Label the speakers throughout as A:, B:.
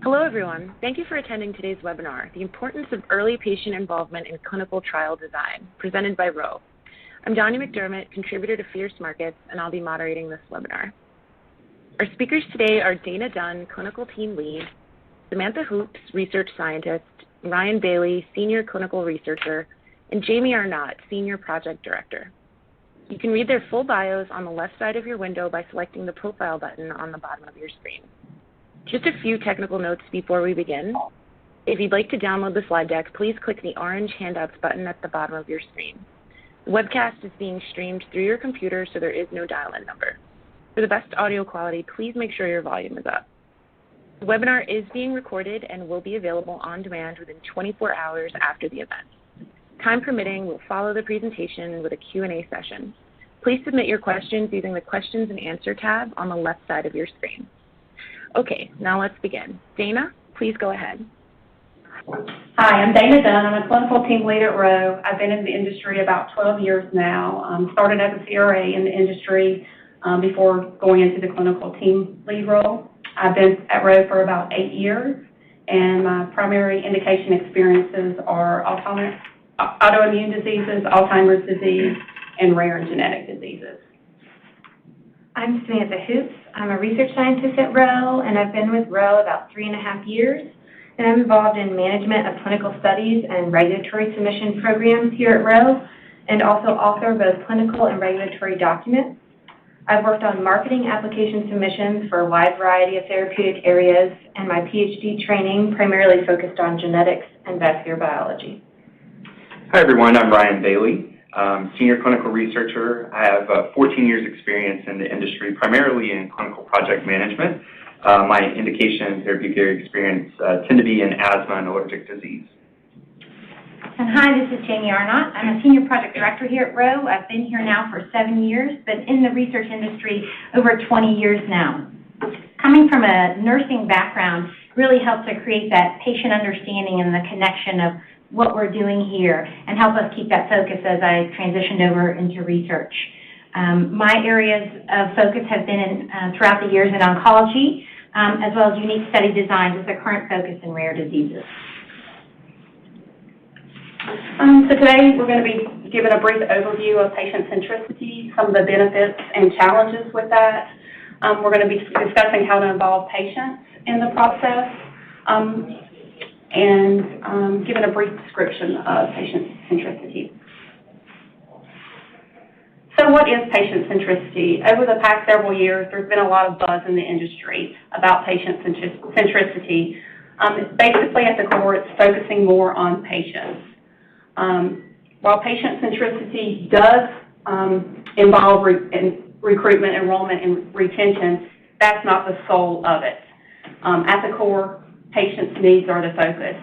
A: Hello, everyone. Thank you for attending today's webinar, The Importance of Early Patient Involvement in Clinical Trial Design, presented by Roe. I'm Donnie McDermott, contributor to Fierce Markets, and I'll be moderating this webinar. Our speakers today are Dana Dunn, Clinical Team Lead, Samantha Hoops, Research Scientist, Ryan Bailey, Senior Clinical Researcher, and Jamie Arnott, Senior Project Director. You can read their full bios on the left side of your window by selecting the profile button on the bottom of your screen. Just a few technical notes before we begin. If you'd like to download the slide deck, please click the orange handouts button at the bottom of your screen. The webcast is being streamed through your computer, so there is no dial-in number. For the best audio quality, please make sure your volume is up. The webinar is being recorded and will be available on demand within 24 hours after the event. Time permitting, we'll follow the presentation with a Q&A session. Please submit your questions using the Questions and Answer tab on the left side of your screen. Okay, now let's begin. Dana, please go ahead.
B: Hi, I'm Dana Dunn. I'm a clinical team lead at Roe. I've been in the industry about 12 years now. Started as a CRA in the industry before going into the clinical team lead role. I've been at Roe for about 8 years, and my primary indication experiences are autoimmune diseases, Alzheimer's disease, and rare and genetic diseases.
C: I'm Samantha Hoops. I'm a research scientist at Roe, and I've been with Roe about 3.5 years. And I'm involved in management of clinical studies and regulatory submission programs here at Roe, and also author both clinical and regulatory documents. I've worked on marketing application submissions for a wide variety of therapeutic areas, and my PhD training primarily focused on genetics and vascular biology.
D: Hi, everyone. I'm Ryan Bailey. Senior clinical researcher. I have 14 years experience in the industry, primarily in clinical project management. My indication and therapeutic area experience tend to be in asthma and allergic disease.
E: And hi, this is Jamie Arnott. I'm a senior project director here at Roe. I've been here now for 7 years, but in the research industry over 20 years now. Coming from a nursing background really helped to create that patient understanding and the connection of what we're doing here and help us keep that focus as I transitioned over into research. My areas of focus have been throughout the years in oncology, as well as unique study designs with a current focus in rare diseases.
B: So today we're going to be given a brief overview of patient-centricity, some of the benefits and challenges with that. We're going to be discussing how to involve patients in the process, and given a brief description of patient-centricity. So what is patient-centricity? Over the past several years, there's been a lot of buzz in the industry about patient-centricity. Basically, at the core, it's focusing more on patients. While patient-centricity does involve recruitment, enrollment, and retention, that's not the soul of it. At the core, patients' needs are the focus.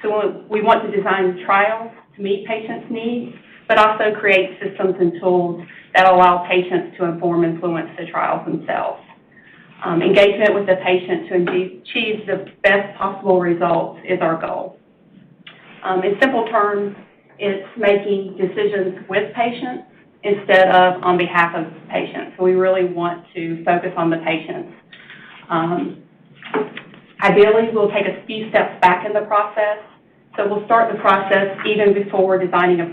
B: So we want to design trials to meet patients' needs, but also create systems and tools that allow patients to inform and influence the trials themselves. Engagement with the patient to achieve the best possible results is our goal. In simple terms, it's making decisions with patients instead of on behalf of patients. So we really want to focus on the patients. Ideally, we'll take a few steps back in the process. So we'll start the process even before designing a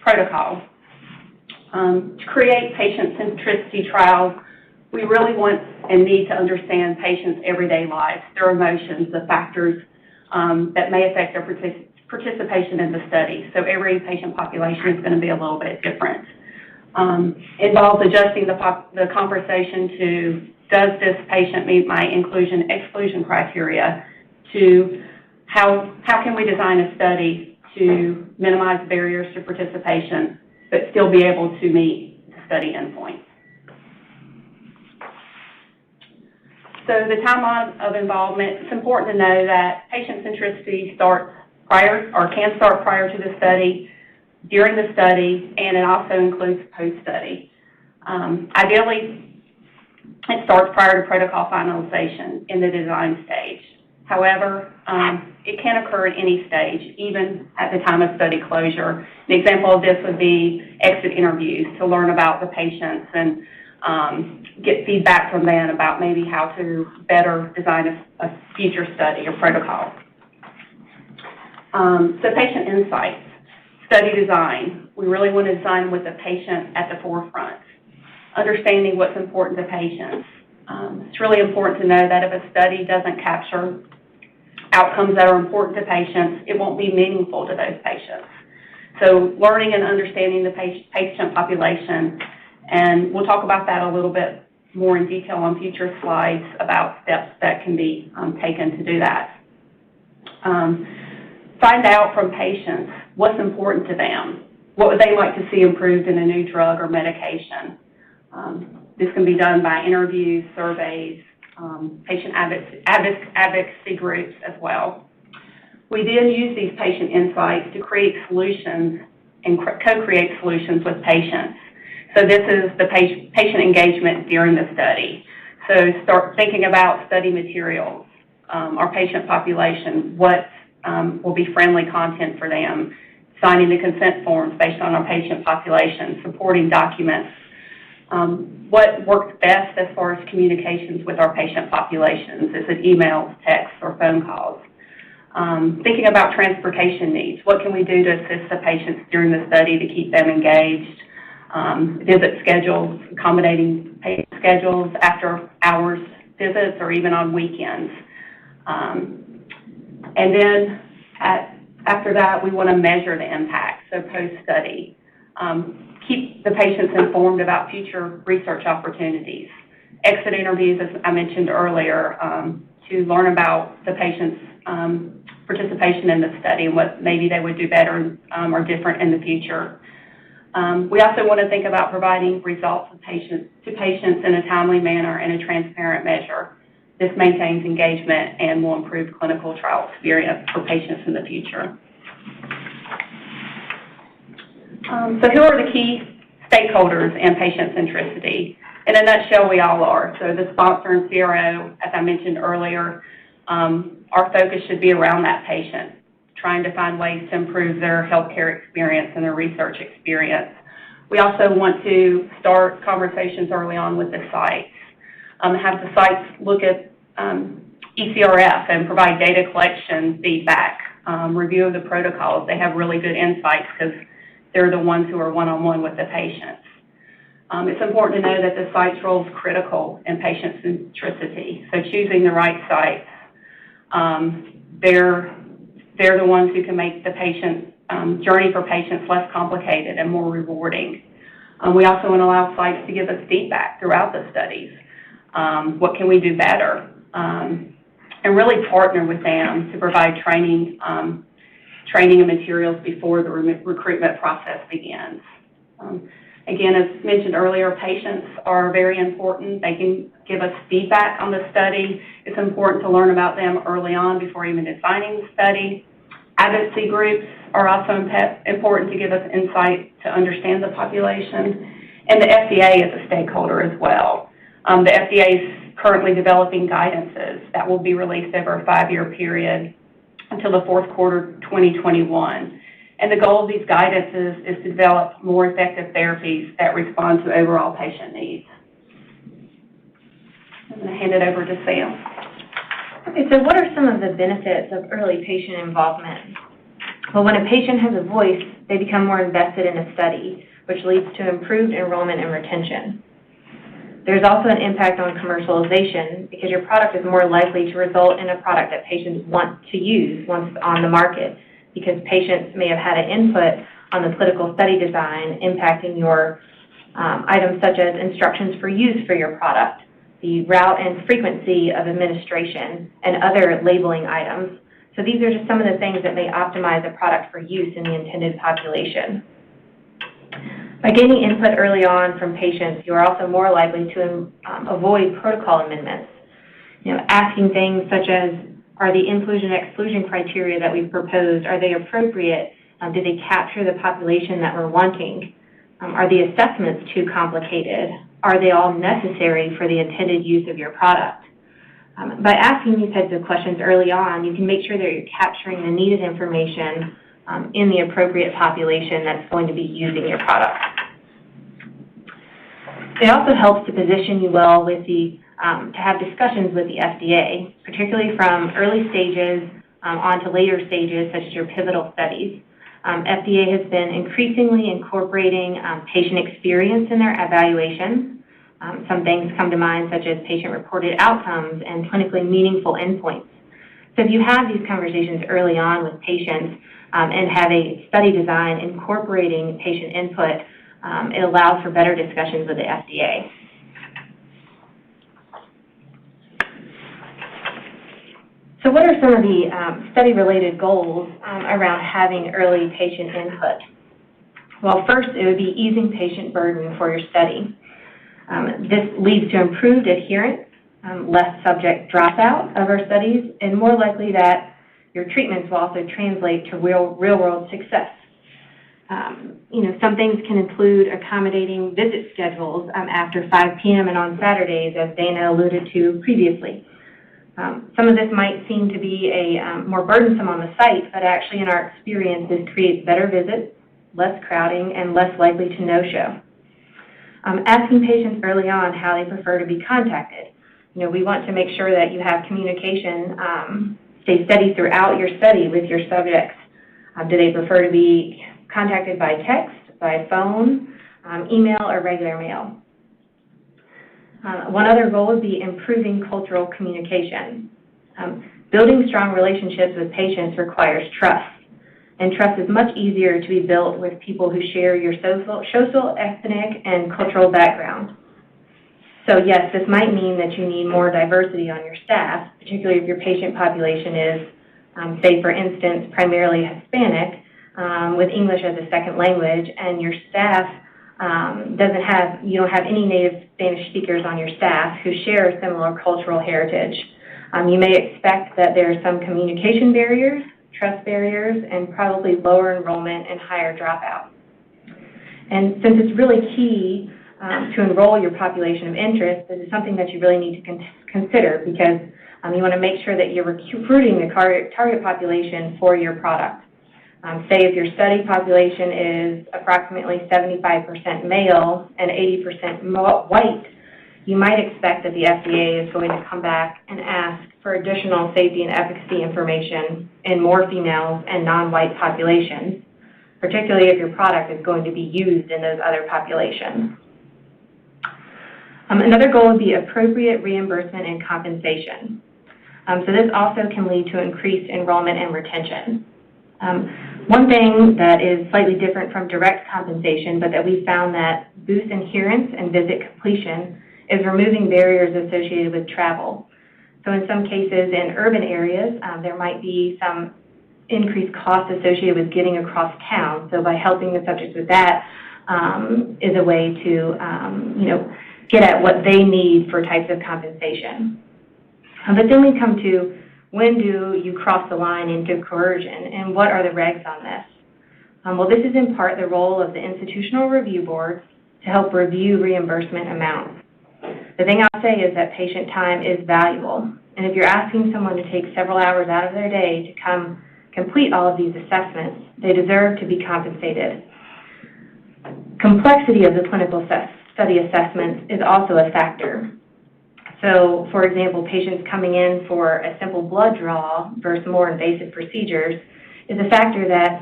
B: protocol. To create patient-centricity trials, we really want and need to understand patients' everyday lives, their emotions, the factors that may affect their participation in the study. So every patient population is going to be a little bit different. Involves adjusting the conversation to, does this patient meet my inclusion-exclusion criteria, to how can we design a study to minimize barriers to participation but still be able to meet the study endpoint. So the timeline of involvement, it's important to know that patient-centricity starts prior or can start prior to the study, during the study, and it also includes post-study. Ideally, it starts prior to protocol finalization in the design stage. However, it can occur at any stage, even at the time of study closure. An example of this would be exit interviews to learn about the patients and get feedback from them about maybe how to better design a future study or protocol. So patient insights, study design. We really want to design with the patient at the forefront, understanding what's important to patients. It's really important to know that if a study doesn't capture outcomes that are important to patients, it won't be meaningful to those patients. So learning and understanding the patient population, and we'll talk about that a little bit more in detail on future slides about steps that can be taken to do that. Find out from patients what's important to them. What would they like to see improved in a new drug or medication? This can be done by interviews, surveys, patient advocacy groups as well. We then use these patient insights to create solutions and co-create solutions with patients. So this is the patient engagement during the study. So start thinking about study materials, our patient population, what will be friendly content for them, signing the consent forms based on our patient population, supporting documents, what works best as far as communications with our patient populations. Is it emails, texts, or phone calls? Thinking about transportation needs. What can we do to assist the patients during the study to keep them engaged? Visit schedules, accommodating patient schedules, after hours visits, or even on weekends. And then after that, we want to measure the impact, so post-study. Keep the patients informed about future research opportunities. Exit interviews, as I mentioned earlier, to learn about the patient's participation in the study and what maybe they would do better or different in the future. We also want to think about providing results to patients in a timely manner and a transparent measure. This maintains engagement and will improve clinical trial experience for patients in the future. So who are the key stakeholders in patient centricity? In a nutshell, we all are. So the sponsor and CRO, as I mentioned earlier, our focus should be around that patient, trying to find ways to improve their healthcare experience and their research experience. We also want to start conversations early on with the sites, have the sites look at ECRF and provide data collection feedback, review of the protocols. They have really good insights because they're the ones who are one-on-one with the patients. It's important to know that the site's role is critical in patient centricity. So choosing the right sites, they're the ones who can make the patient journey for patients less complicated and more rewarding. We also want to allow sites to give us feedback throughout the studies. What can we do better? And really partner with them to provide training and materials before the recruitment process begins. Again, as mentioned earlier, patients are very important. They can give us feedback on the study. It's important to learn about them early on before even designing the study. Advocacy groups are also important to give us insight to understand the population. And the FDA is a stakeholder as well. The FDA is currently developing guidances that will be released over a 5-year period until the fourth quarter 2021. And the goal of these guidances is to develop more effective therapies that respond to overall patient needs. I'm going to hand it over to Sam.
C: Okay, so what are some of the benefits of early patient involvement? Well, when a patient has a voice, they become more invested in a study, which leads to improved enrollment and retention. There's also an impact on commercialization because your product is more likely to result in a product that patients want to use once on the market, because patients may have had an input on the clinical study design impacting your items such as instructions for use for your product, the route and frequency of administration, and other labeling items. So these are just some of the things that may optimize a product for use in the intended population. By getting input early on from patients, you are also more likely to avoid protocol amendments. Asking things such as, are the inclusion-exclusion criteria that we've proposed, are they appropriate? Do they capture the population that we're wanting? Are the assessments too complicated? Are they all necessary for the intended use of your product? By asking these types of questions early on, you can make sure that you're capturing the needed information in the appropriate population that's going to be using your product. It also helps to position you well with to have discussions with the FDA, particularly from early stages on to later stages, such as your pivotal studies. FDA has been increasingly incorporating patient experience in their evaluation. Some things come to mind, such as patient-reported outcomes and clinically meaningful endpoints. So if you have these conversations early on with patients and have a study design incorporating patient input, it allows for better discussions with the FDA. So what are some of the study-related goals around having early patient input? Well, first, it would be easing patient burden for your study. This leads to improved adherence, less subject dropout of our studies, and more likely that your treatments will also translate to real-world success. Some things can include accommodating visit schedules after 5 p.m. and on Saturdays, as Dana alluded to previously. Some of this might seem to be more burdensome on the site, but actually in our experience, this creates better visits, less crowding, and less likely to no-show. Asking patients early on how they prefer to be contacted. We want to make sure that you have communication stay steady throughout your study with your subjects. Do they prefer to be contacted by text, by phone, email, or regular mail? One other goal would be improving cultural communication. Building strong relationships with patients requires trust, and trust is much easier to be built with people who share your social, ethnic, and cultural background. So yes, this might mean that you need more diversity on your staff, particularly if your patient population is, say for instance, primarily Hispanic, with English as a second language, and your staff you don't have any native Spanish speakers on your staff who share a similar cultural heritage. You may expect that there are some communication barriers, trust barriers, and probably lower enrollment and higher dropout. And since it's really key to enroll your population of interest, this is something that you really need to consider, because you want to make sure that you're recruiting the target population for your product. Say if your study population is approximately 75% male and 80% white, you might expect that the FDA is going to come back and ask for additional safety and efficacy information in more females and non-white populations, particularly if your product is going to be used in those other populations. Another goal would be appropriate reimbursement and compensation. So this also can lead to increased enrollment and retention. One thing that is slightly different from direct compensation, but that we found that boosts adherence and visit completion, is removing barriers associated with travel. So in some cases in urban areas, there might be some increased costs associated with getting across town. So by helping the subjects with that is a way to get at what they need for types of compensation. But then we come to, when do you cross the line into coercion, and what are the regs on this? Well, this is in part the role of the institutional review board to help review reimbursement amounts. The thing I'll say is that patient time is valuable, and if you're asking someone to take several hours out of their day to come complete all of these assessments, they deserve to be compensated. Complexity of the clinical study assessments is also a factor. So, for example, patients coming in for a simple blood draw versus more invasive procedures is a factor that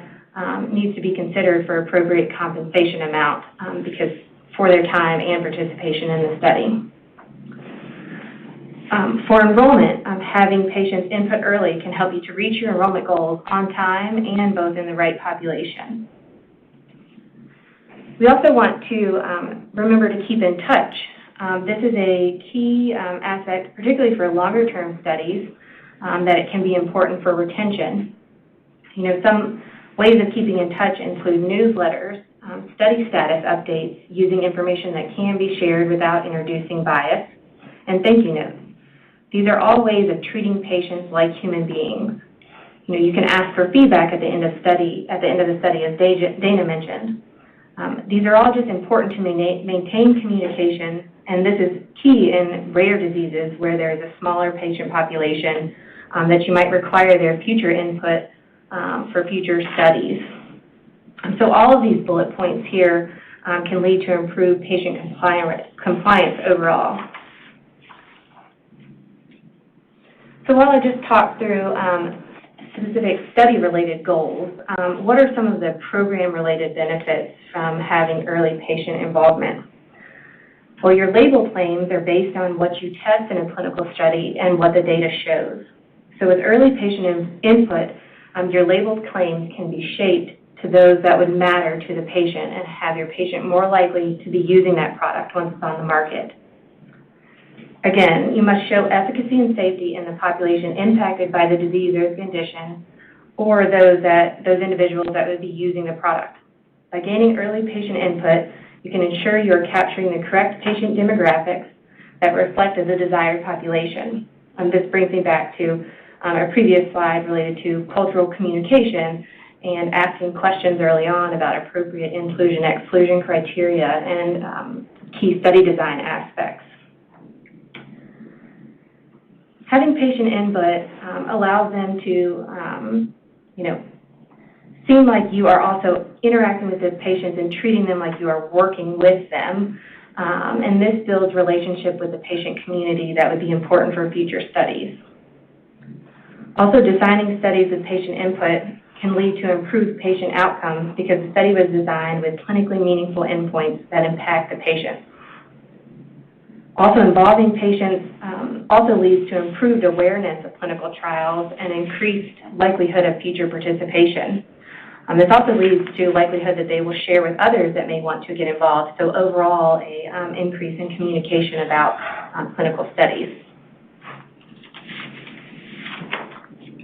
C: needs to be considered for appropriate compensation amount because for their time and participation in the study. For enrollment, having patients input early can help you to reach your enrollment goals on time and both in the right population. We also want to remember to keep in touch. This is a key aspect, particularly for longer-term studies, that it can be important for retention. Some ways of keeping in touch include newsletters, study status updates using information that can be shared without introducing bias, and thank you notes. These are all ways of treating patients like human beings. You can ask for feedback at the end of the study, as Dana mentioned. These are all just important to maintain communication, and this is key in rare diseases where there is a smaller patient population that you might require their future input for future studies. So all of these bullet points here can lead to improved patient compliance overall. So while I just talked through specific study-related goals, what are some of the program-related benefits from having early patient involvement? Well, your label claims are based on what you test in a clinical study and what the data shows. So with early patient input, your labeled claims can be shaped to those that would matter to the patient and have your patient more likely to be using that product once it's on the market. Again, you must show efficacy and safety in the population impacted by the disease or condition, or those individuals that would be using the product. By gaining early patient input, you can ensure you are capturing the correct patient demographics that reflect the desired population. This brings me back to our previous slide related to cultural communication and asking questions early on about appropriate inclusion-exclusion criteria and key study design aspects. Having patient input allows them to, seem like you are also interacting with the patients and treating them like you are working with them. And this builds relationship with the patient community that would be important for future studies. Also, designing studies with patient input can lead to improved patient outcomes because the study was designed with clinically meaningful endpoints that impact the patient. Also, involving patients also leads to improved awareness of clinical trials and increased likelihood of future participation. This also leads to likelihood that they will share with others that may want to get involved. So overall, an increase in communication about clinical studies.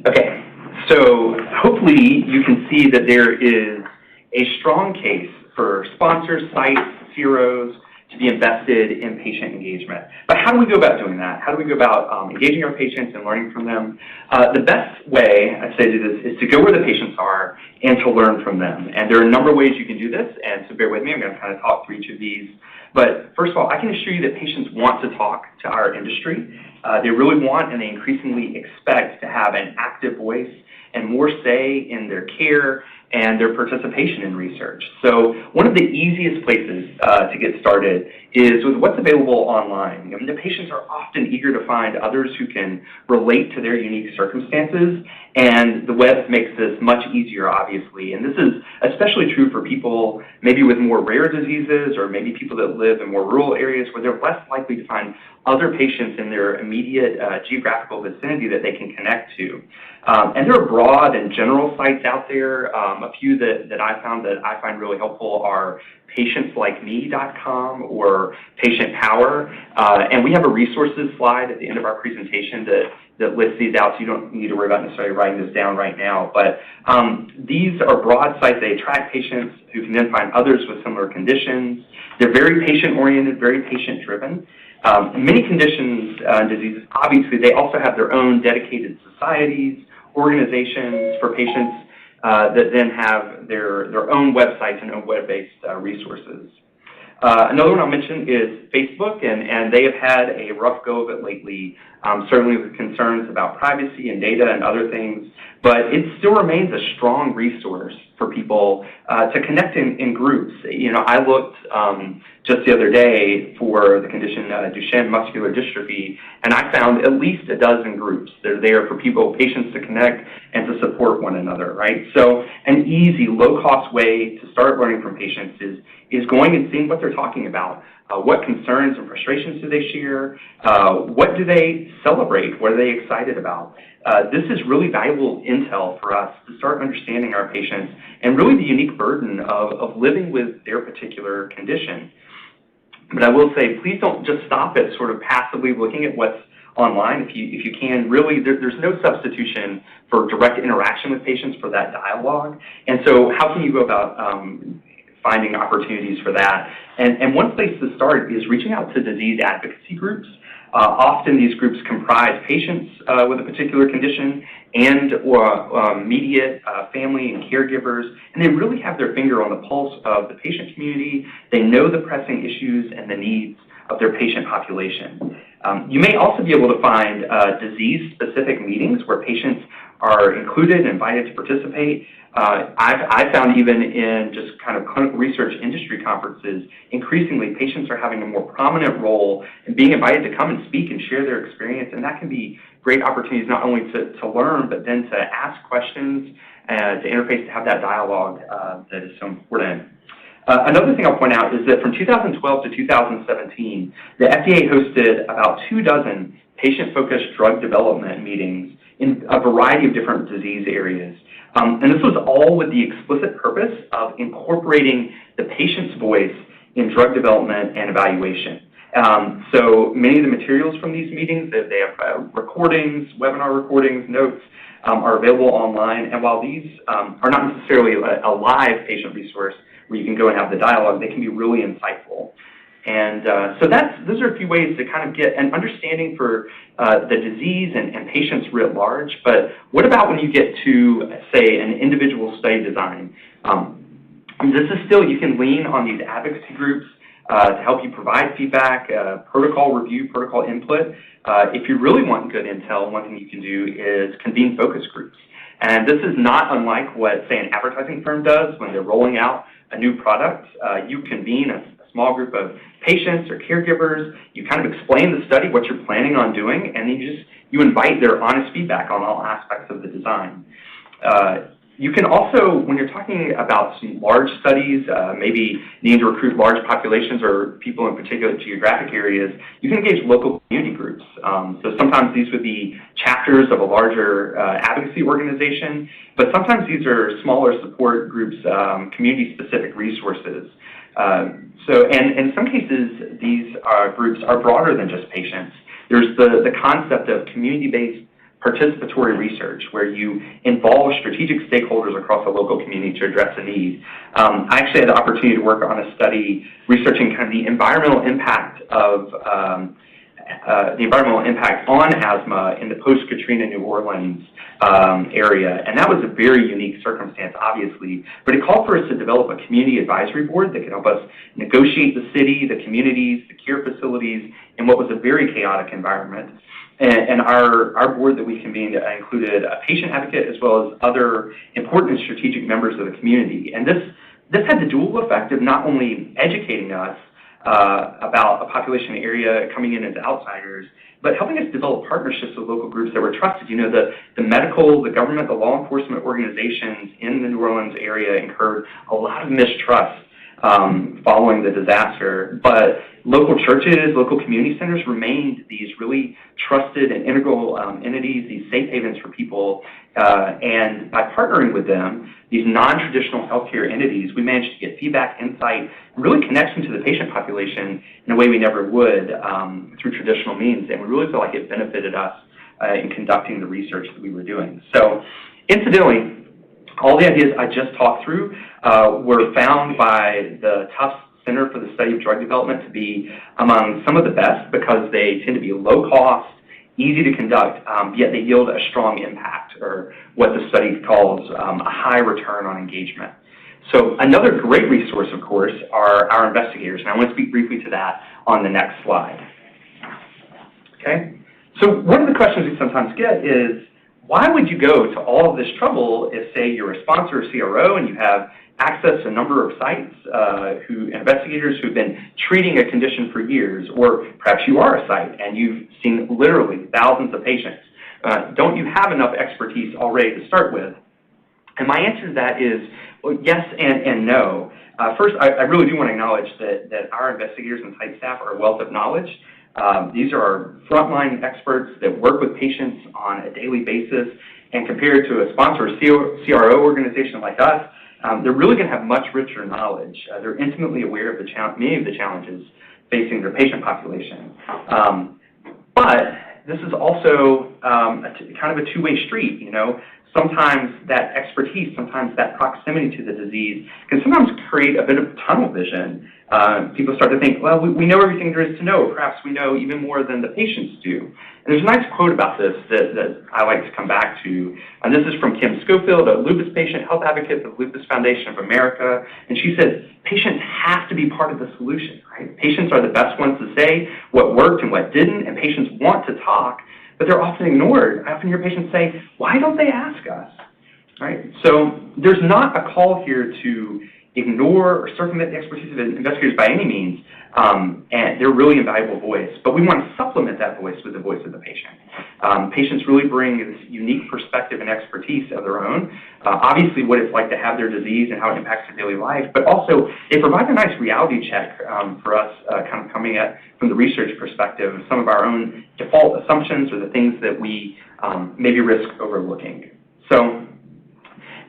D: Okay, so hopefully you can see that there is a strong case for sponsors, sites, CROs, to be invested in patient engagement. But how do we go about doing that? How do we go about engaging our patients and learning from them? The best way, I say to this, is to go where the patients are and to learn from them. And there are a number of ways you can do this, and so bear with me, I'm going to kind of talk through each of these. But first of all, I can assure you that patients want to talk to our industry. They really want and they increasingly expect to have an active voice and more say in their care and their participation in research. So one of the easiest places to get started is with what's available online. I mean, the patients are often eager to find others who can relate to their unique circumstances, and the web makes this much easier, obviously. And this is especially true for people maybe with more rare diseases or maybe people that live in more rural areas where they're less likely to find other patients in their immediate geographical vicinity that they can connect to. And there are broad and general sites out there. A few that I found that I find really helpful are patientslikeme.com or Patient Power. And we have a resources slide at the end of our presentation that lists these out, so you don't need to worry about necessarily writing this down right now. But these are broad sites. They attract patients who can then find others with similar conditions. They're very patient-oriented, very patient-driven. Many conditions and diseases, obviously, they also have their own dedicated societies, organizations for patients that then have their own websites and own web-based resources. Another one I'll mention is Facebook, and they have had a rough go of it lately, certainly with concerns about privacy and data and other things, but it still remains a strong resource for people to connect in groups. You know, I looked just the other day for the condition Duchenne muscular dystrophy, and I found at least a dozen groups that are there for patients to connect and to support one another, right? So an easy, low-cost way to start learning from patients is going and seeing what they're talking about. What concerns and frustrations do they share? What do they celebrate? What are they excited about? This is really valuable intel for us to start understanding our patients and really the unique burden of living with their particular condition. But I will say, please don't just stop at sort of passively looking at what's online. If you can, really, there's no substitution for direct interaction with patients for that dialogue. And so how can you go about finding opportunities for that? And one place to start is reaching out to disease advocacy groups. Often these groups comprise patients with a particular condition and or immediate family and caregivers, and they really have their finger on the pulse of the patient community. They know the pressing issues and the needs of their patient population. You may also be able to find disease-specific meetings where patients are included and invited to participate. I've found even in just kind of clinical research industry conferences, increasingly patients are having a more prominent role in being invited to come and speak and share their experience, and that can be great opportunities not only to learn, but then to ask questions, to interface, to have that dialogue that is so important. Another thing I'll point out is that from 2012 to 2017, the FDA hosted about 24 patient-focused drug development meetings in a variety of different disease areas. And this was all with the explicit purpose of incorporating the patient's voice in drug development and evaluation. So many of the materials from these meetings, they have recordings, webinar recordings, notes, are available online. And while these are not necessarily a live patient resource where you can go and have the dialogue, they can be really insightful. And so those are a few ways to kind of get an understanding for the disease and patients writ large. But what about when you get to, say, an individual study design? This is still, you can lean on these advocacy groups to help you provide feedback, protocol review, protocol input. If you really want good intel, one thing you can do is convene focus groups. And this is not unlike what, say, an advertising firm does when they're rolling out a new product. You convene a small group of patients or caregivers, you kind of explain the study, what you're planning on doing, and then you invite their honest feedback on all aspects of the design. You can also, when you're talking about some large studies, maybe needing to recruit large populations or people in particular geographic areas, you can engage local community groups. So sometimes these would be chapters of a larger advocacy organization, but sometimes these are smaller support groups, community-specific resources. And in some cases, these groups are broader than just patients. There's the concept of community-based participatory research, where you involve strategic stakeholders across a local community to address a need. I actually had the opportunity to work on a study researching kind of the environmental impact of on asthma in the post-Katrina New Orleans area, and that was a very unique circumstance, obviously. But it called for us to develop a community advisory board that could help us negotiate the city, the communities, the care facilities in what was a very chaotic environment. And our board that we convened included a patient advocate as well as other important and strategic members of the community. And this had the dual effect of not only educating us about a population area coming in as outsiders, but helping us develop partnerships with local groups that were trusted. You know, the medical, the government, the law enforcement organizations in the New Orleans area incurred a lot of mistrust following the disaster, but local churches, local community centers remained these really trusted and integral entities, these safe havens for people, and by partnering with them, these non-traditional healthcare entities, we managed to get feedback, insight, and really connection to the patient population in a way we never would through traditional means, and we really feel like it benefited us in conducting the research that we were doing. So, incidentally, all the ideas I just talked through were found by the Tufts Center for the Study of Drug Development to be among some of the best because they tend to be low cost, easy to conduct, yet they yield a strong impact, or what the study calls a high return on engagement. So another great resource, of course, are our investigators, and I want to speak briefly to that on the next slide. Okay? So one of the questions we sometimes get is, why would you go to all of this trouble if, say, you're a sponsor or CRO and you have access to a number of sites, investigators who've been treating a condition for years, or perhaps you are a site and you've seen literally thousands of patients. Don't you have enough expertise already to start with? And my answer to that is, well, yes and no. First, I really do want to acknowledge that our investigators and site staff are a wealth of knowledge. These are our frontline experts that work with patients on a daily basis, and compared to a sponsor or CRO organization like us, they're really going to have much richer knowledge. They're intimately aware of many of the challenges facing their patient population. But this is also kind of a two-way street, you know. Sometimes that expertise, sometimes that proximity to the disease can sometimes create a bit of tunnel vision. People start to think, well, we know everything there is to know. Perhaps we know even more than the patients do. And there's a nice quote about this that I like to come back to. And this is from Kim Schofield, a lupus patient health advocate for the Lupus Foundation of America. And she says, patients have to be part of the solution, right? Patients are the best ones to say what worked and what didn't, and patients want to talk but they're often ignored. I often hear patients say, why don't they ask us? Right? So there's not a call here to ignore or circumvent the expertise of investigators by any means, and they're really invaluable voice. But we want to supplement that voice with the voice of the patient. Patients really bring this unique perspective and expertise of their own, obviously what it's like to have their disease and how it impacts their daily life, but also they provide a nice reality check for us kind of coming at from the research perspective, some of our own default assumptions or the things that we maybe risk overlooking. So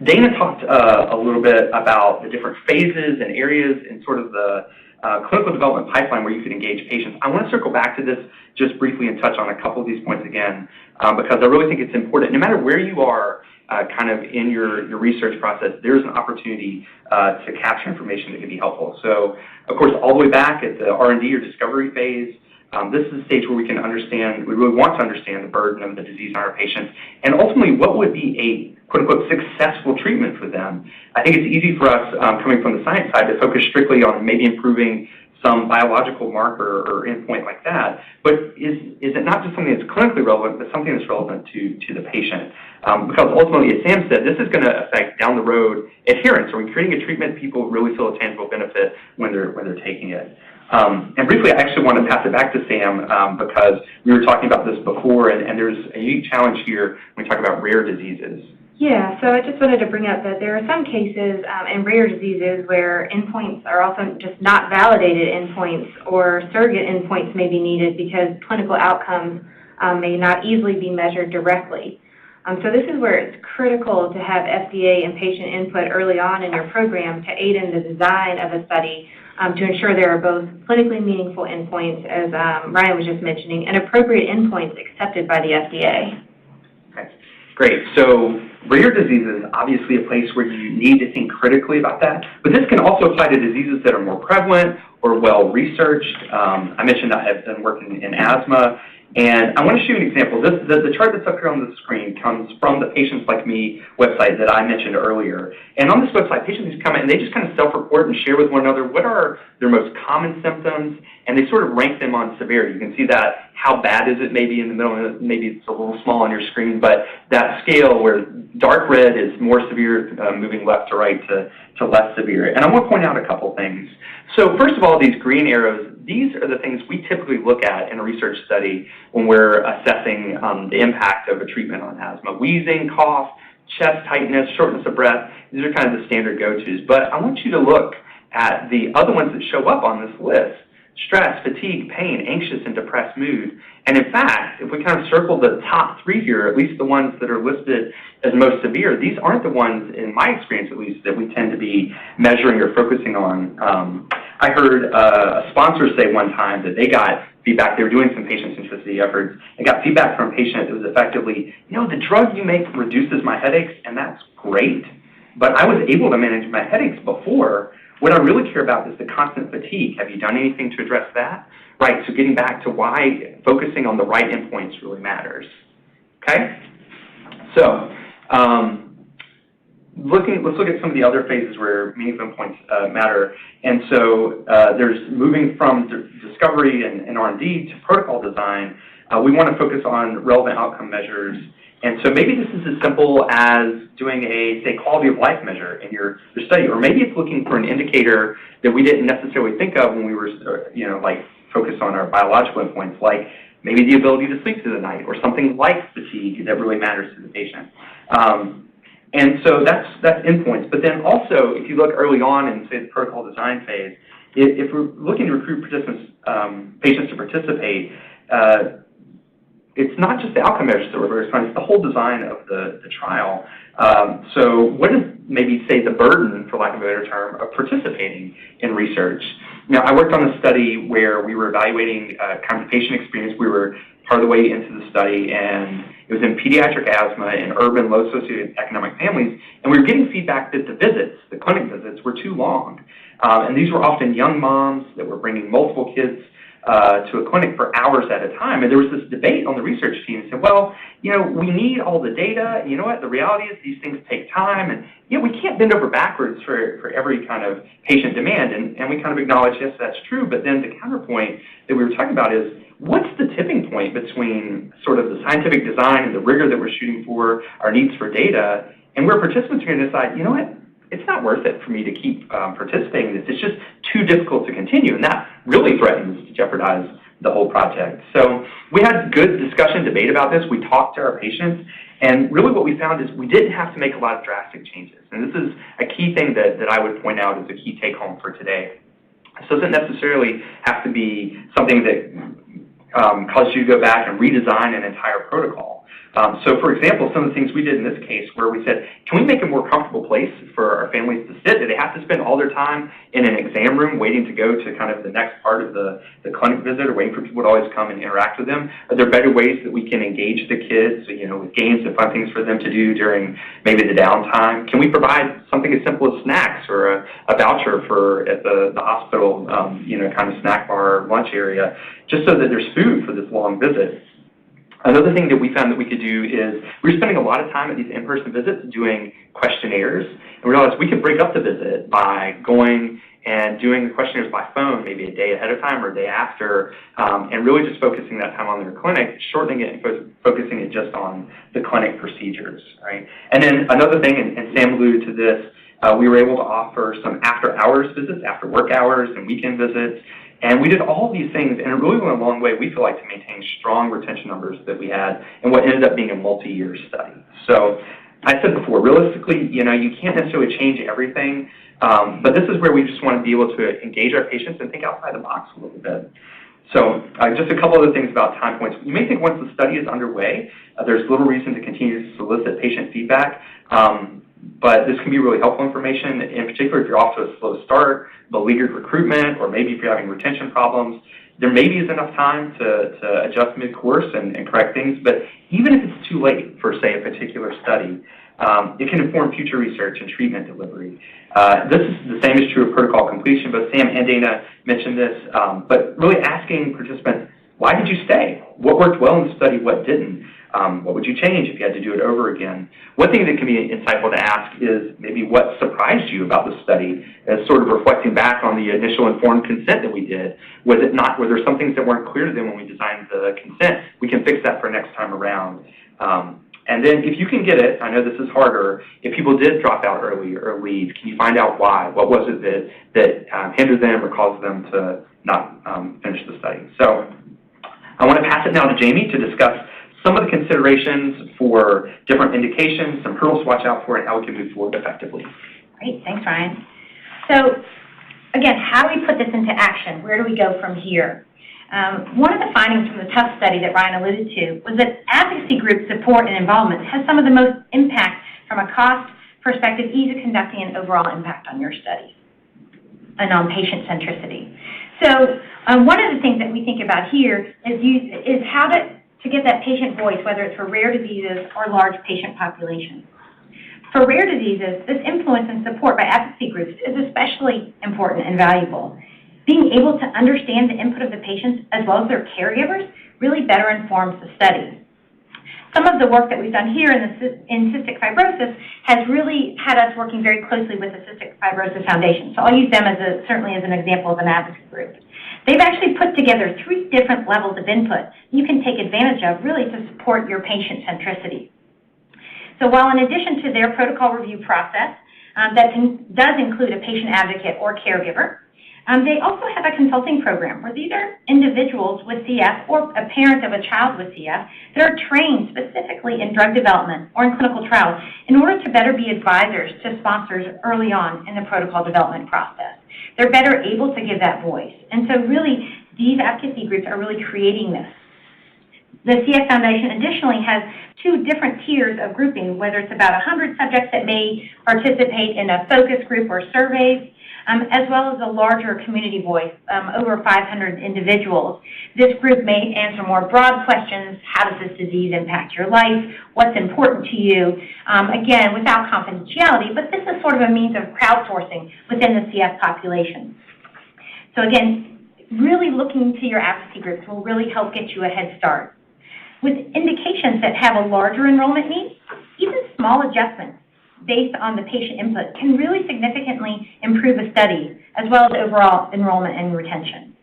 D: Dana talked a little bit about the different phases and areas in sort of the clinical development pipeline where you could engage patients. I want to circle back to this just briefly and touch on a couple of these points again because I really think it's important. No matter where you are kind of in your research process, there's an opportunity to capture information that can be helpful. So, of course, all the way back at the R&D or discovery phase, this is a stage where we can understand, we really want to understand the burden of the disease on our patients, and ultimately what would be a quote-unquote successful treatment for them. I think it's easy for us, coming from the science side, to focus strictly on maybe improving some biological marker or endpoint like that, but is it not just something that's clinically relevant, but something that's relevant to the patient? Because ultimately, as Sam said, this is going to affect down the road adherence. Are we creating a treatment people really feel a tangible benefit when they're taking it? And briefly, I actually want to pass it back to Sam because we were talking about this before, and there's a unique challenge here when we talk about rare diseases.
C: Yeah, so I just wanted to bring up that there are some cases in rare diseases where endpoints are also just not validated endpoints, or surrogate endpoints may be needed because clinical outcomes may not easily be measured directly. So this is where it's critical to have FDA and patient input early on in your program to aid in the design of a study to ensure there are both clinically meaningful endpoints, as Ryan was just mentioning, and appropriate endpoints accepted by the FDA.
D: Okay, great. So rare diseases, obviously a place where you need to think critically about that, but this can also apply to diseases that are more prevalent or well-researched. I mentioned I have been working in asthma, and I want to show you an example. The chart that's up here on the screen comes from the Patients Like Me website that I mentioned earlier. And on this website, patients come in and they just kind of self-report and share with one another what are their most common symptoms, and they sort of rank them on severity. You can see that how bad is it maybe in the middle, maybe it's a little small on your screen, but that scale where dark red is more severe, moving left to right to less severe. And I want to point out a couple things. So first of all, these green arrows, these are the things we typically look at in a research study when we're assessing the impact of a treatment on asthma. Wheezing, cough, chest tightness, shortness of breath, these are kind of the standard go-tos. But I want you to look at the other ones that show up on this list: stress, fatigue, pain, anxious, and depressed mood. And in fact, if we kind of circle the top three here, at least the ones that are listed as most severe, these aren't the ones, in my experience at least, that we tend to be measuring or focusing on. I heard a sponsor say one time that they got feedback, they were doing some patient-centricity efforts, and got feedback from a patient that was effectively, the drug you make reduces my headaches, and that's great, but I was able to manage my headaches before. What I really care about is the constant fatigue. Have you done anything to address that? Right, so getting back to why focusing on the right endpoints really matters. Okay? So, let's look at some of the other phases where meaningful endpoints matter. And so there's moving from discovery and R&D to protocol design. We want to focus on relevant outcome measures. And so maybe this is as simple as doing a, say, quality of life measure in your study, or maybe it's looking for an indicator that we didn't necessarily think of when we were, like focused on our biological endpoints, like maybe the ability to sleep through the night, or something like fatigue that really matters to the patient. And so that's endpoints. But then also, if you look early on in, say, the protocol design phase, if we're looking to recruit participants, patients to participate, it's not just the outcome measures that we're very focused on, it's the whole design of the trial. So what is maybe, say, the burden, for lack of a better term, of participating in research? Now, I worked on a study where we were evaluating kind of patient experience. We were part of the way into the study, and it was in pediatric asthma in urban, low socioeconomic families, and we were getting feedback that the visits, the clinic visits, were too long. And these were often young moms that were bringing multiple kids to a clinic for hours at a time. And there was this debate on the research team that said, well, we need all the data. You know what? The reality is these things take time. And, we can't bend over backwards for every kind of patient demand. And we kind of acknowledge, yes, that's true. But then the counterpoint that we were talking about is what's the tipping point between sort of the scientific design and the rigor that we're shooting for, our needs for data, and where participants are going to decide, you know what, it's not worth it for me to keep participating in this. It's just too difficult to continue, and that really threatens to jeopardize the whole project. So we had good discussion, debate about this. We talked to our patients, and really what we found is we didn't have to make a lot of drastic changes. And this is a key thing that I would point out as a key take-home for today. This doesn't necessarily have to be something that causes you to go back and redesign an entire protocol. So, for example, some of the things we did in this case where we said, can we make a more comfortable place for our families to sit? Do they have to spend all their time in an exam room waiting to go to kind of the next part of the clinic visit or waiting for people to always come and interact with them? Are there better ways that we can engage the kids, with games and fun things for them to do during maybe the downtime? Can we provide something as simple as snacks or a voucher at the hospital, kind of snack bar lunch area, just so that there's food for this long visit? Another thing that we found that we could do is we were spending a lot of time at these in-person visits doing questionnaires, and we realized we could break up the visit by going and doing the questionnaires by phone maybe a day ahead of time or a day after, and really just focusing that time on their clinic, shortening it and focusing it just on the clinic procedures, right? And then another thing, and Sam alluded to this, we were able to offer some after-hours visits, after work hours and weekend visits. And we did all of these things, and it really went a long way, we feel like, to maintain strong retention numbers that we had in what ended up being a multi-year study. So I said before, realistically, you can't necessarily change everything, but this is where we just want to be able to engage our patients and think outside the box a little bit. So just a couple other things about time points. You may think once the study is underway, there's little reason to continue to solicit patient feedback. But this can be really helpful information, in particular if you're off to a slow start, beleaguered recruitment, or maybe if you're having retention problems. There maybe is enough time to adjust mid-course and correct things, but even if it's too late for, say, a particular study, it can inform future research and treatment delivery. This is the same is true of protocol completion. Both Sam and Dana mentioned this, but really asking participants, why did you stay? What worked well in the study, what didn't? What would you change if you had to do it over again? One thing that can be insightful to ask is maybe what surprised you about the study, as sort of reflecting back on the initial informed consent that we did. Were there some things that weren't clear to them when we designed the consent? We can fix that for next time around. And then if you can get it, I know this is harder, if people did drop out early or leave, can you find out why? What was it that hindered them or caused them to not finish the study? So I want to pass it now to Jamie to discuss some of the considerations for different indications, some hurdles to watch out for, and how we can move forward effectively.
E: Great, thanks, Ryan. So, again, how do we put this into action? Where do we go from here? One of the findings from the TOUGH study that Ryan alluded to was that advocacy group support and involvement has some of the most impact from a cost perspective, ease of conducting, and overall impact on your studies and on patient centricity. So, one of the things that we think about here is how to get that patient voice, whether it's for rare diseases or large patient populations. For rare diseases, this influence and support by advocacy groups is especially important and valuable. Being able to understand the input of the patients as well as their caregivers really better informs the study. Some of the work that we've done here in cystic fibrosis has really had us working very closely with the Cystic Fibrosis Foundation. So I'll use them certainly as an example of an advocacy group. They've actually put together 3 different levels of input you can take advantage of really to support your patient centricity. So while in addition to their protocol review process that does include a patient advocate or caregiver, they also have a consulting program where these are individuals with CF or a parent of a child with CF that are trained specifically in drug development or in clinical trials in order to better be advisors to sponsors early on in the protocol development process. They're better able to give that voice. And so really, these advocacy groups are really creating this. The CF Foundation additionally has 2 different tiers of grouping, whether it's about 100 subjects that may participate in a focus group or surveys, as well as a larger community voice, over 500 individuals. This group may answer more broad questions. How does this disease impact your life? What's important to you? Again, without confidentiality, but this is sort of a means of crowdsourcing within the CF population. So again, really looking to your advocacy groups will really help get you a head start. With indications that have a larger enrollment need, even small adjustments based on the patient input can really significantly improve a study as well as overall enrollment and retention.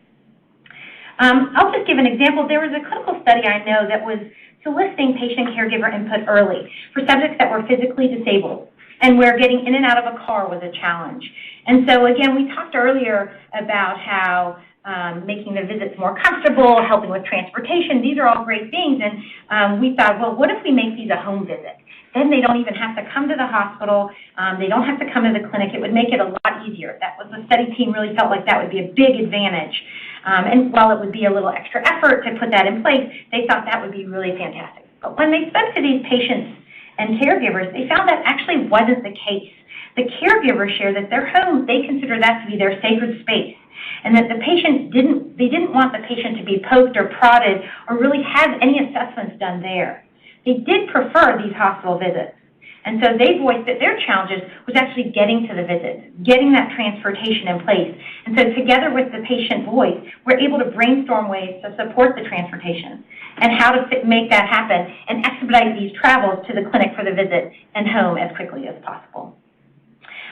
E: I'll just give an example. There was a clinical study I know that was soliciting patient caregiver input early for subjects that were physically disabled and where getting in and out of a car was a challenge. And so, again, we talked earlier about how making the visits more comfortable, helping with transportation, these are all great things. And we thought, well, what if we make these a home visit? Then they don't even have to come to the hospital. They don't have to come to the clinic. It would make it a lot easier. That was the study team really felt like that would be a big advantage. And while it would be a little extra effort to put that in place, they thought that would be really fantastic. But when they spoke to these patients and caregivers, they found that actually wasn't the case. The caregivers shared that their home, they consider that to be their sacred space, and that the patient didn't want the patient to be poked or prodded or really have any assessments done there. They did prefer these hospital visits. And so they voiced that their challenges was actually getting to the visits, getting that transportation in place. And so together with the patient voice, we're able to brainstorm ways to support the transportation and how to make that happen and expedite these travels to the clinic for the visit and home as quickly as possible.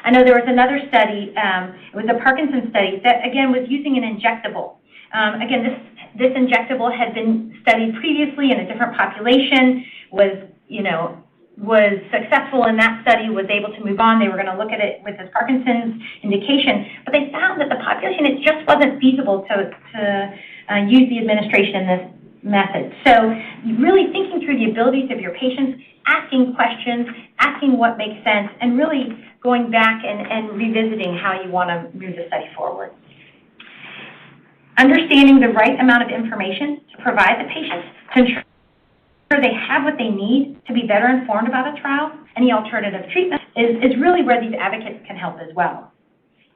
E: I know there was another study, it was a Parkinson's study that, again, was using an injectable. Again, this injectable had been studied previously in a different population, was successful in that study, was able to move on. They were going to look at it with this Parkinson's indication, but they found that the population, it just wasn't feasible to use the administration in this method. So really thinking through the abilities of your patients, asking questions, asking what makes sense, and really going back and revisiting how you want to move the study forward. Understanding the right amount of information to provide the patients to ensure they have what they need to be better informed about a trial, any alternative treatment, is really where these advocates can help as well.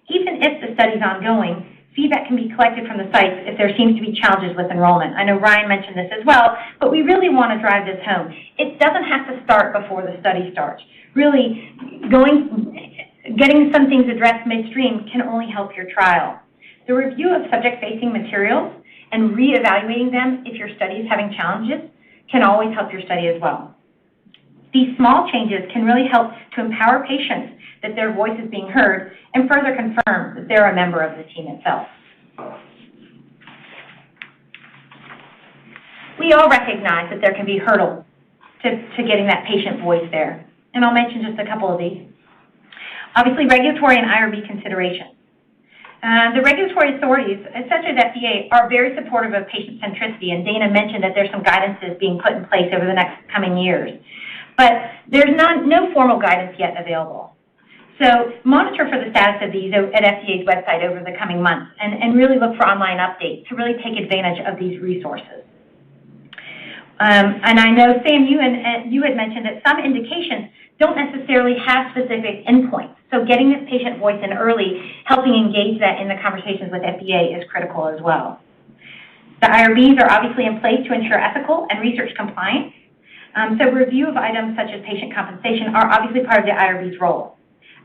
E: Even if the study's ongoing, feedback can be collected from the sites if there seems to be challenges with enrollment. I know Ryan mentioned this as well, but we really want to drive this home. It doesn't have to start before the study starts. Really, getting some things addressed midstream can only help your trial. The review of subject-facing materials and reevaluating them if your study is having challenges can always help your study as well. These small changes can really help to empower patients that their voice is being heard and further confirm that they're a member of the team itself. We all recognize that there can be hurdles to getting that patient voice there, and I'll mention just a couple of these. Obviously, regulatory and IRB considerations. The regulatory authorities, such as FDA, are very supportive of patient-centricity, and Dana mentioned that there's some guidances being put in place over the next coming years. But there's no formal guidance yet available. So monitor for the status of these at FDA's website over the coming months, and really look for online updates to really take advantage of these resources. And I know, Sam, you had mentioned that some indications don't necessarily have specific endpoints. So getting this patient voice in early, helping engage that in the conversations with FDA is critical as well. The IRBs are obviously in place to ensure ethical and research compliance. So review of items such as patient compensation are obviously part of the IRB's role.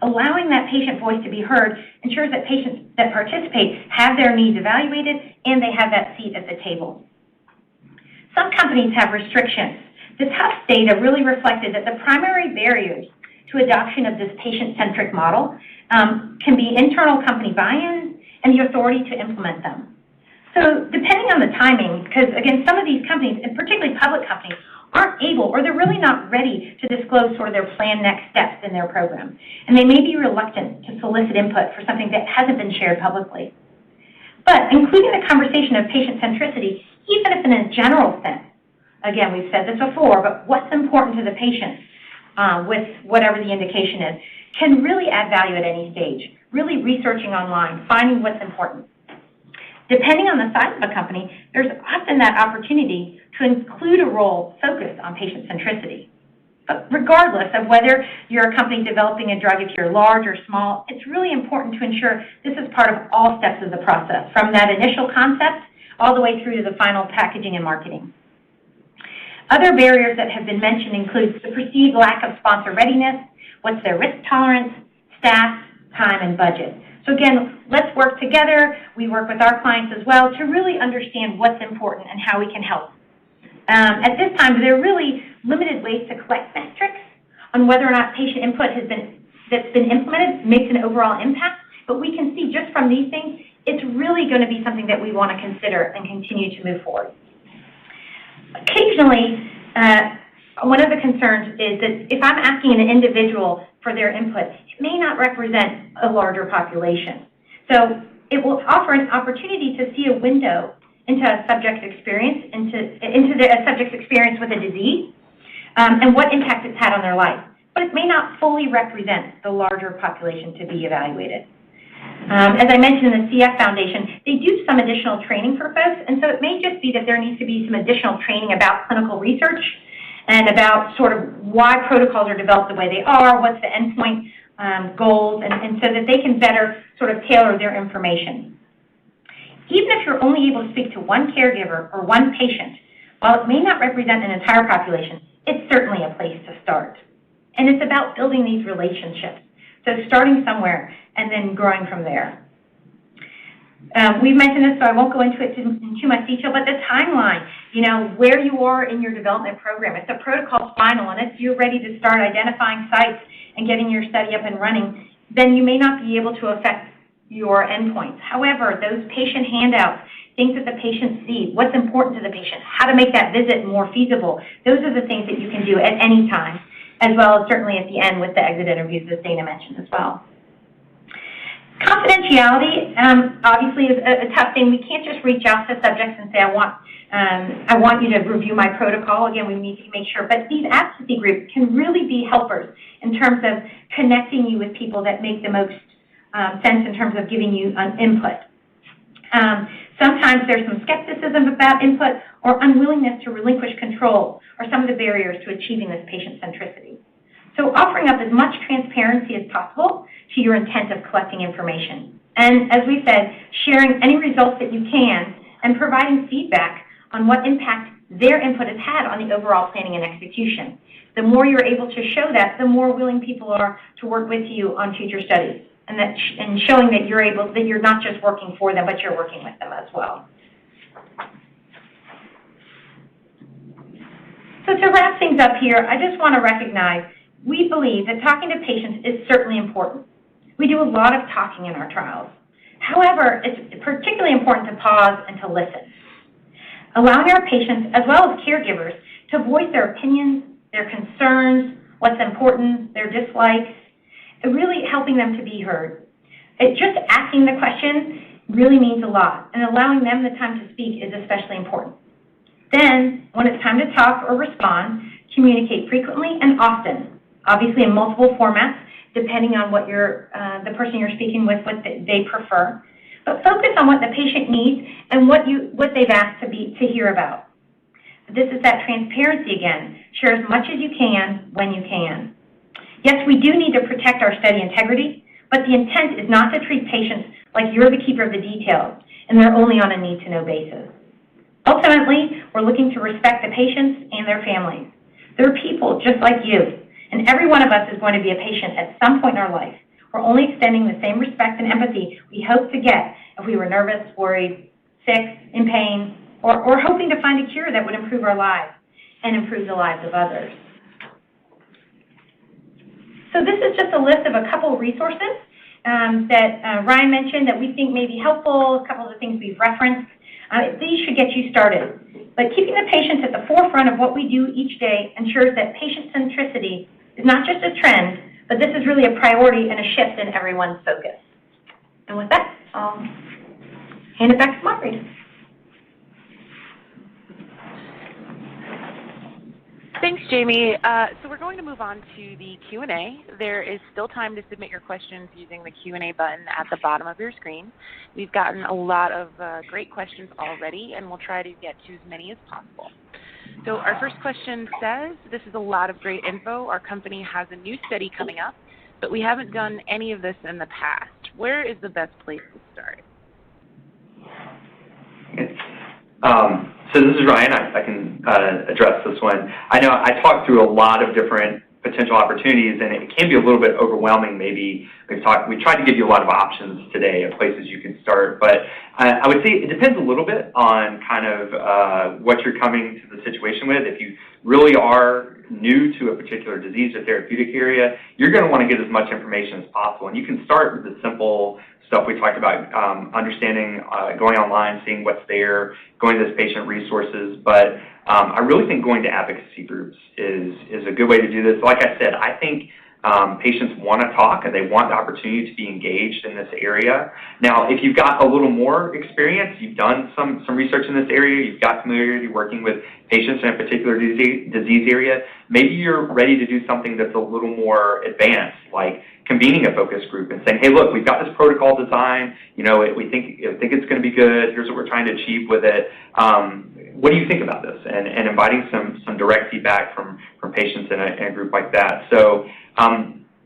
E: Allowing that patient voice to be heard ensures that patients that participate have their needs evaluated and they have that seat at the table. Some companies have restrictions. This Tufts data really reflected that the primary barriers to adoption of this patient-centric model can be internal company buy-ins and the authority to implement them. So depending on the timing, because again, some of these companies, and particularly public companies, aren't able or they're really not ready to disclose sort of their planned next steps in their program. And they may be reluctant to solicit input for something that hasn't been shared publicly. But including the conversation of patient-centricity, even if in a general sense, again, we've said this before, but what's important to the patient with whatever the indication is, can really add value at any stage, really researching online, finding what's important. Depending on the size of a company, there's often that opportunity to include a role focused on patient centricity. But regardless of whether you're a company developing a drug, if you're large or small, it's really important to ensure this is part of all steps of the process, from that initial concept all the way through to the final packaging and marketing. Other barriers that have been mentioned include the perceived lack of sponsor readiness, what's their risk tolerance, staff, time, and budget. So again, let's work together. We work with our clients as well to really understand what's important and how we can help. At this time, there are really limited ways to collect metrics on whether or not patient input that's been implemented makes an overall impact, but we can see just from these things, it's really going to be something that we want to consider and continue to move forward. Occasionally, one of the concerns is that if I'm asking an individual for their input, it may not represent a larger population. So it will offer an opportunity to see a window into a subject's experience, into a subject's experience with a disease, and what impact it's had on their life. But it may not fully represent the larger population to be evaluated. As I mentioned in the CF Foundation, they do some additional training for folks, and so it may just be that there needs to be some additional training about clinical research and about sort of why protocols are developed the way they are, what's the endpoint goals, and so that they can better sort of tailor their information. Even if you're only able to speak to one caregiver or one patient, while it may not represent an entire population, it's certainly a place to start. And it's about building these relationships. So starting somewhere and then growing from there. We've mentioned this, so I won't go into it in too much detail, but the timeline, where you are in your development program. If the protocol's final and if you're ready to start identifying sites and getting your study up and running, then you may not be able to affect your endpoints. However, those patient handouts, things that the patient sees, what's important to the patient, how to make that visit more feasible, those are the things that you can do at any time, as well as certainly at the end with the exit interviews, as Dana mentioned as well. Confidentiality, obviously, is a tough thing. We can't just reach out to subjects and say, I want you to review my protocol. Again, we need to make sure. But these advocacy groups can really be helpers in terms of connecting you with people that make the most sense in terms of giving you input. Sometimes there's some skepticism about input or unwillingness to relinquish control or some of the barriers to achieving this patient centricity. So offering up as much transparency as possible to your intent of collecting information. And as we said, sharing any results that you can and providing feedback on what impact their input has had on the overall planning and execution. The more you're able to show that, the more willing people are to work with you on future studies. And showing that you're not just working for them, but you're working with them as well. So to wrap things up here, I just want to recognize we believe that talking to patients is certainly important. We do a lot of talking in our trials. However, it's particularly important to pause and to listen. Allowing our patients, as well as caregivers, to voice their opinions, their concerns, what's important, their dislikes, really helping them to be heard. Just asking the question really means a lot, and allowing them the time to speak is especially important. Then, when it's time to talk or respond, communicate frequently and often, obviously in multiple formats, depending on what the person you're speaking with, what they prefer. But focus on what the patient needs and what they've asked to hear about. This is that transparency again. Share as much as you can when you can. Yes, we do need to protect our study integrity, but the intent is not to treat patients like you're the keeper of the details and they're only on a need-to-know basis. Ultimately, we're looking to respect the patients and their families. They're people just like you, and every one of us is going to be a patient at some point in our life. We're only extending the same respect and empathy we hope to get if we were nervous, worried, sick, in pain, or hoping to find a cure that would improve our lives and improve the lives of others. So this is just a list of a couple of resources that Ryan mentioned that we think may be helpful, a couple of the things we've referenced. These should get you started. But keeping the patients at the forefront of what we do each day ensures that patient centricity is not just a trend, but this is really a priority and a shift in everyone's focus. And with that, I'll hand it back to Margaret.
A: Thanks, Jamie. So we're going to move on to the Q&A. There is still time to submit your questions using the Q&A button at the bottom of your screen. We've gotten a lot of great questions already, and we'll try to get to as many as possible. So our first question says, this is a lot of great info. Our company has a new study coming up, but we haven't done any of this in the past. Where is the best place to start?
D: So this is Ryan. I can address this one. I know I talked through a lot of different potential opportunities, and it can be a little bit overwhelming maybe. We tried to give you a lot of options today of places you can start, but I would say it depends a little bit on kind of what you're coming to the situation with. If you really are new to a particular disease or therapeutic area, you're going to want to get as much information as possible. And you can start with the simple stuff we talked about, understanding, going online, seeing what's there, going to those patient resources. But I really think going to advocacy groups is a good way to do this. Like I said, I think patients want to talk and they want the opportunity to be engaged in this area. Now, if you've got a little more experience, you've done some research in this area, you've got familiarity working with patients in a particular disease area, maybe you're ready to do something that's a little more advanced, like convening a focus group and saying, hey, look, we've got this protocol design, we think it's going to be good, here's what we're trying to achieve with it. What do you think about this? And inviting some direct feedback from patients in a group like that. So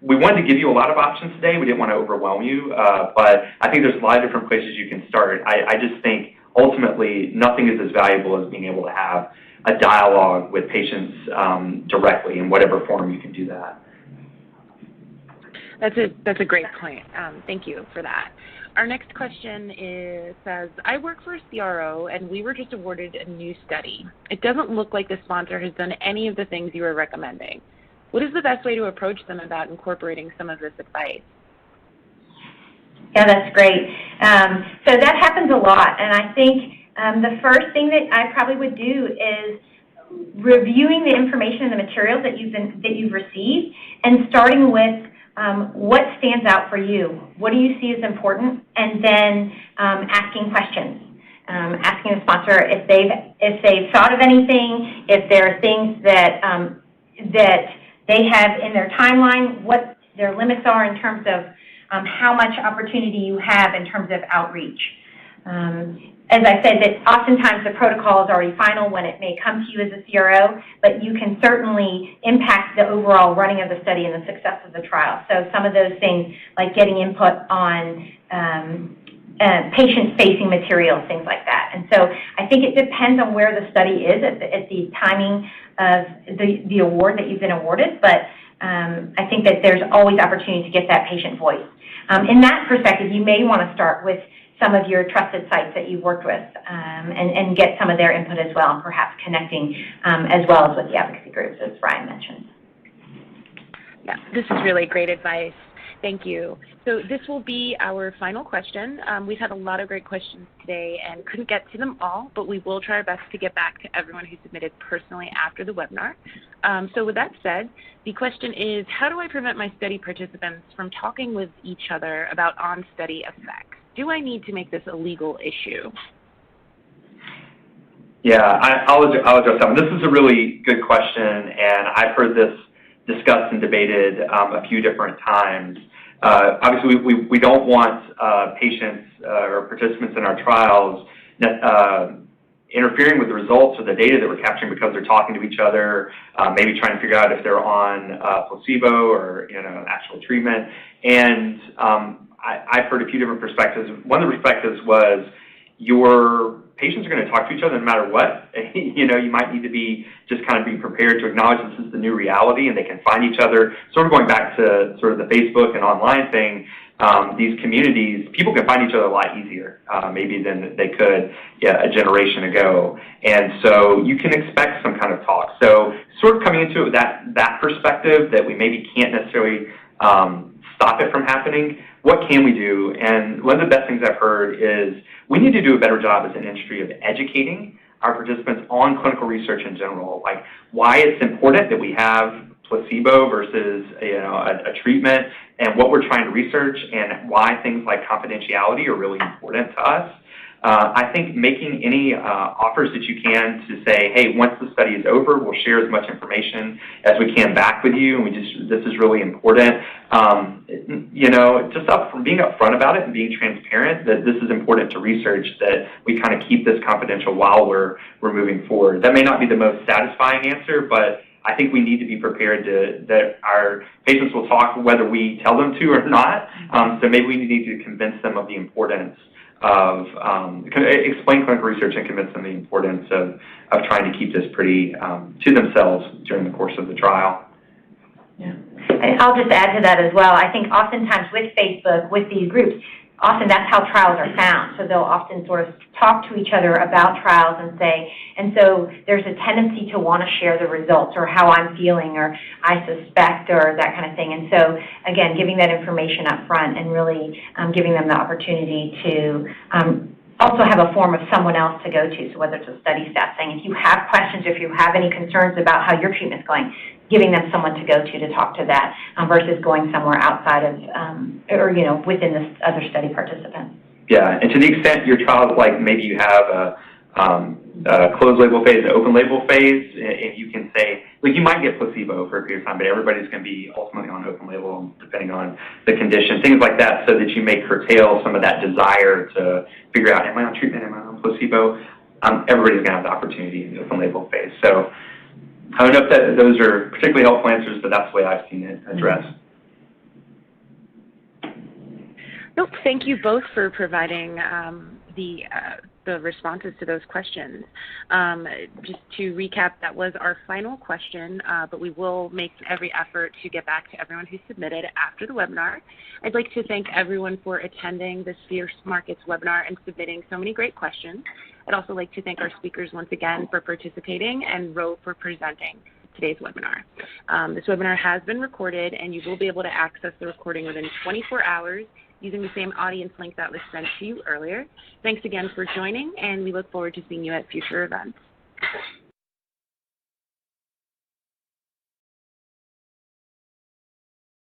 D: we wanted to give you a lot of options today. We didn't want to overwhelm you, but I think there's a lot of different places you can start. I just think ultimately nothing is as valuable as being able to have a dialogue with patients directly in whatever form you can do that.
A: That's a great point. Thank you for that. Our next question says, I work for a CRO and we were just awarded a new study. It doesn't look like the sponsor has done any of the things you were recommending. What is the best way to approach them about incorporating some of this advice?
E: Yeah, that's great. So that happens a lot, and I think the first thing that I probably would do is reviewing the information and the materials that you've received, and starting with what stands out for you. What do you see as important? And then asking questions. Asking the sponsor if they've thought of anything, if there are things that they have in their timeline, what their limits are in terms of how much opportunity you have in terms of outreach. As I said, that oftentimes the protocol is already final when it may come to you as a CRO, but you can certainly impact the overall running of the study and the success of the trial. So some of those things, like getting input on patient-facing materials, things like that. And so I think it depends on where the study is at the timing of the award that you've been awarded, but I think that there's always opportunity to get that patient voice. In that perspective, you may want to start with some of your trusted sites that you've worked with and get some of their input as well, and perhaps connecting as well as with the advocacy groups, as Brian mentioned.
A: Yeah, this is really great advice. Thank you. So this will be our final question. We've had a lot of great questions today and couldn't get to them all, but we will try our best to get back to everyone who submitted personally after the webinar. So with that said, the question is, how do I prevent my study participants from talking with each other about on-study effects? Do I need to make this a legal issue?
D: Yeah, I'll address that one. This is a really good question, and I've heard this discussed and debated a few different times. Obviously, we don't want patients or participants in our trials interfering with the results or the data that we're capturing because they're talking to each other, maybe trying to figure out if they're on placebo or an actual treatment. And I've heard a few different perspectives. One of the perspectives was your patients are going to talk to each other no matter what. You might need to be prepared to acknowledge this is the new reality, and they can find each other. Sort of going back to sort of the Facebook and online thing, these communities, people can find each other a lot easier maybe than they could a generation ago. And so you can expect some kind of talk. So sort of coming into it with that perspective that we maybe can't necessarily stop it from happening. What can we do? And one of the best things I've heard is we need to do a better job as an industry of educating our participants on clinical research in general, like why it's important that we have placebo versus a treatment, and what we're trying to research, and why things like confidentiality are really important to us. I think making any offers that you can to say, hey, once the study is over, we'll share as much information as we can back with you, and this is really important. Just being upfront about it and being transparent that this is important to research, that we kind of keep this confidential while we're moving forward. That may not be the most satisfying answer, but I think we need to be prepared that our patients will talk whether we tell them to or not. So maybe we need to convince them of the importance of explain clinical research and convince them the importance of trying to keep this pretty to themselves during the course of the trial.
E: Yeah. And I'll just add to that as well. I think oftentimes with Facebook, with these groups, often that's how trials are found. So they'll often sort of talk to each other about trials and so there's a tendency to want to share the results or how I'm feeling or I suspect or that kind of thing. And so, again, giving that information up front and really giving them the opportunity to also have a form of someone else to go to. So whether it's a study staff saying, if you have questions, if you have any concerns about how your treatment's going, giving them someone to go to talk to that versus going somewhere outside of or, within the other study participants.
D: Yeah, and to the extent your trial is like maybe you have a closed label phase, an open label phase, and you can say, like you might get placebo for a period of time, but everybody's going to be ultimately on open label depending on the condition, things like that, so that you may curtail some of that desire to figure out, am I on treatment, am I on placebo? Everybody's going to have the opportunity in the open label phase. So I don't know if those are particularly helpful answers, but that's the way I've seen it addressed.
A: Nope, thank you both for providing the responses to those questions. Just to recap, that was our final question, but we will make every effort to get back to everyone who submitted after the webinar. I'd like to thank everyone for attending this Fierce Markets webinar and submitting so many great questions. I'd also like to thank our speakers once again for participating and Ro for presenting today's webinar. This webinar has been recorded and you will be able to access the recording within 24 hours using the same audience link that was sent to you earlier. Thanks again for joining, and we look forward to seeing you at future events.